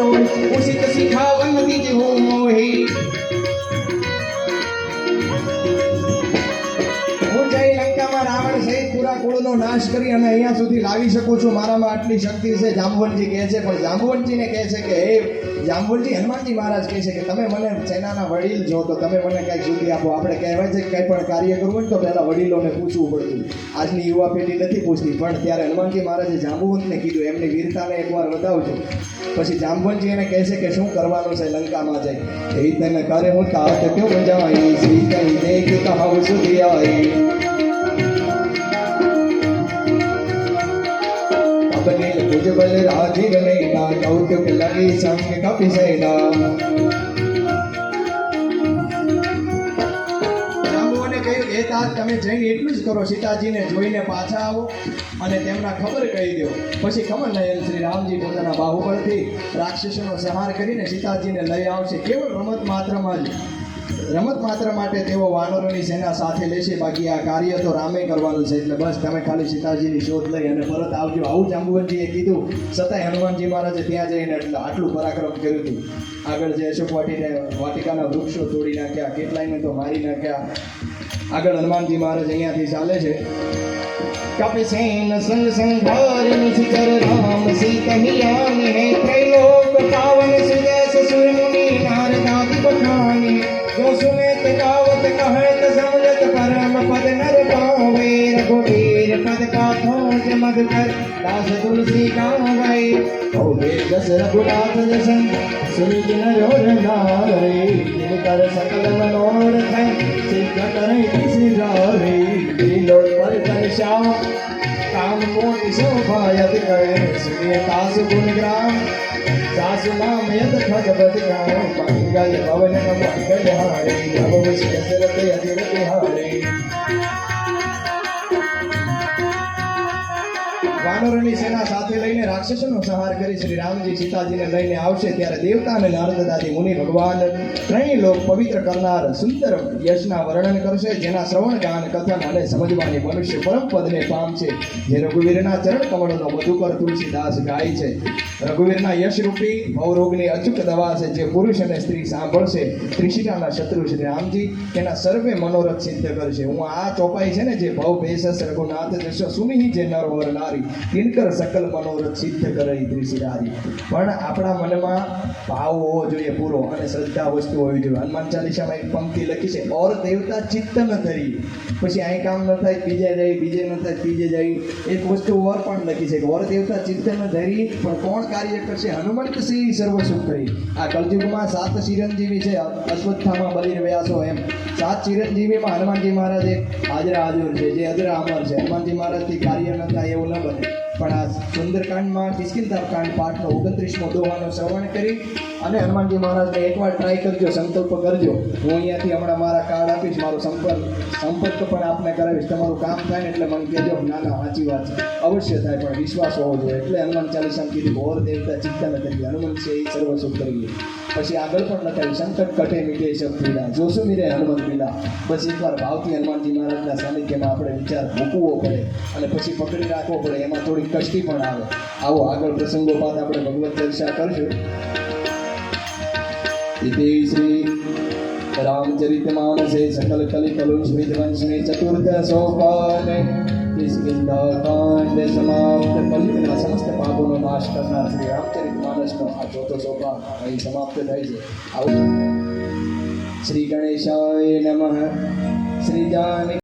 बटोर उचित सिखावन तीज हो मोही रावण सहित पूरा कुळનો નાશ કરી અને અહીંયા સુધી લાવી શકું છું મારામાં આટલી શક્તિ છે જાંબુવનજી કહે છે પણ જાંબુવનજીને કહે છે કે હે જાંબુવનજી હનુમાનજી મહારાજ કહે છે કે તમે મને સેનાના વડીલ છો તો તમે મને કંઈક સુધી આપો આપણે કહેવાય છે કે કંઈ પણ કાર્ય કરવું હોય તો પહેલાં વડીલોને પૂછવું પડતું આજની યુવા પેઢી નથી પૂછતી પણ ત્યારે હનુમાનજી મહારાજે જાંબુવંતને કીધું એમની વીરતાને એકવાર વધાવજો પછી જાંબુવનજી એને કહે છે કે શું કરવાનું છે લંકામાં જઈ એ તને કરે હું તાત ક્યું જાય શ્રી કઈ દેખ કહું સુધી આવી बनेल भुजबल राजीव नैना कौतुक लगे संग कपि सेना જાંબુવને કહ્યું એ તાત તમે જઈને એટલું જ કરો સીતાજીને જોઈને પાછા આવો અને તેમના ખબર કહી દો પછી ખબર નયન શ્રી રામજી પોતાના બાહુબળથી રાક્ષસોનો સંહાર કરીને સીતાજીને લઈ આવશે કેવળ રમત માત્ર માટે તેઓ વાનરોની સેના સાથે લેશે બાકી આ કાર્ય તો રામે કરવાનું છે એટલે બસ તમે ખાલી સીતાજીની શોધ લઈ અને પરત આવજો આવું જાંબુવનજીએ કીધું છતાંય હનુમાનજી મહારાજે ત્યાં જઈને આટલું પરાક્રમ કર્યું હતું આગળ જે અશોક વાટિકાના વૃક્ષો તોડી નાખ્યા કેટલાયને તો મારી નાખ્યા આગળ હનુમાનજી મહારાજ અહીંયાથી ચાલે છે कपिसेन संग संघार निशिचर राम सीतहियानि है त्रैलोक पावन सुजैस सुर मुनि नारदादि बखानी जो सुनेत गावत कहत समझत परम पद नर पावे रघुवीर पद का खोज मधुकर दास तुलसी गावे औबे दस रघुनाथ जसन सुनिज नर नारे जिनकर सकल मनोरथ सिद्ध करे सिधारे त्रिलोक पर तनिषा काम कोटि शोभायत करे सूर्यतासु गुणग्राम सासु नाम यद खगवत गाम मंगल भवन मंगल हारे भव दशरथ अतिरथ हारे વાનરોની સેના સાથે લઈને રાક્ષસોનો સંહાર કરી શ્રી રામજી સીતાજીને લઈને આવશે ત્યારે દેવતા અને નારદાદી મુનિ ભગવાન ત્રણેય લોક પવિત્ર કરનાર સુંદર યશના વર્ણન કરશે જેના શ્રવણ ગાન કથન અને સમજવાની મનુષ્ય પરમ પદને પામશે જે રઘુવીરના ચરણ કમળનો મધુકર તુલસીદાસ ગાય છે રઘુવીરના યશરૂપી ભવરોગની અચૂક દવા છે જે પુરુષ અને સ્ત્રી સાંભળશે ત્રિશિરાના શત્રુ શ્રી રામજી તેના સર્વે મનોરથ સિદ્ધ કરશે હું આ ચોપાઈ છે ને જે ભવ ભેષસ રઘુનાથ જશ સુનિહિ જે નર વર નારી કિનકર સકલ મનોરથ સિદ્ધ કરે ત્રિશિરારી પણ આપણા મનમાં ભાવ હોવો જોઈએ પૂરો અને શ્રદ્ધા વસ્તુ હોવી જોઈએ હનુમાન ચાલીસામાં એક પંક્તિ લખી છે ઓર દેવતા ચિત્ત ન ધરી પછી અહીં કામ ન થાય બીજે જાય બીજે ન થાય ત્રીજે જાય એક વસ્તુ ઓર પણ લખી છે કે ઓર દેવતા ચિત્ત ન ધરી પણ કોણ કાર્ય કરશે હનુમંત સિંહ સર્વ સુખ કરી આ કલયુગમાં 7 ચિરંજીવી છે અશ્વત્થામાં બલિર વ્યાસો એમ 7 ચિરંજીવીમાં હનુમાનજી મહારાજ એક હાજરા હાજર છે જે અજરા અમર છે હનુમાનજી મહારાજથી કાર્ય ન થાય એવું ન બને પણ આ સુંદરકાંડમાં કિષ્કિંધાકાંડ પાઠનો 29મો દોહાનો શ્રવણ કરી અને હનુમાનજી મહારાજને એકવાર ટ્રાય કરજો સંકલ્પ કરજો હું અહીંયાથી હમણાં મારા કાર્ડ આપીશ મારો સંપર્ક પણ આપને કરાવીશ તમારું કામ થાય ને એટલે મને કહેજો ના સાચી વાત છે અવશ્ય થાય પણ વિશ્વાસ હોવો જોઈએ એટલે હનુમાન ચાલીસામાં કીધું ઓર દેવતા ચિંતા ન કરીએ હનુમાન છે એ સર્વ સુખ કરીએ પછી આગળ પણ લખાયું સંકટ કટે મીટે સબ પીડા જોશો મીરે હનુમંત પીડા બસ એકવાર ભાવથી હનુમાનજી મહારાજના સાનિધ્યમાં આપણે વિચાર મૂકવો પડે અને પછી પકડી રાખવો પડે એમાં થોડી કષ્ટી પણ આવે આવો આગળ પ્રસંગોપાત આપણે ભગવત ચર્ચા કરશું इति श्री रामचरितमानसे सकल कलिकलुष विध्वंसने चतुर्थ सोपान किष्किंधाकांड समाप्त कलियुगના સમસ્ત પાપોનો નાશ કરનાર શ્રી રામચરિતમાનસનો આ ચોથો સોપાન અહીં સમાપ્ત થાય છે આવું શ્રી ગણેશાય નમઃ શ્રી જાનકી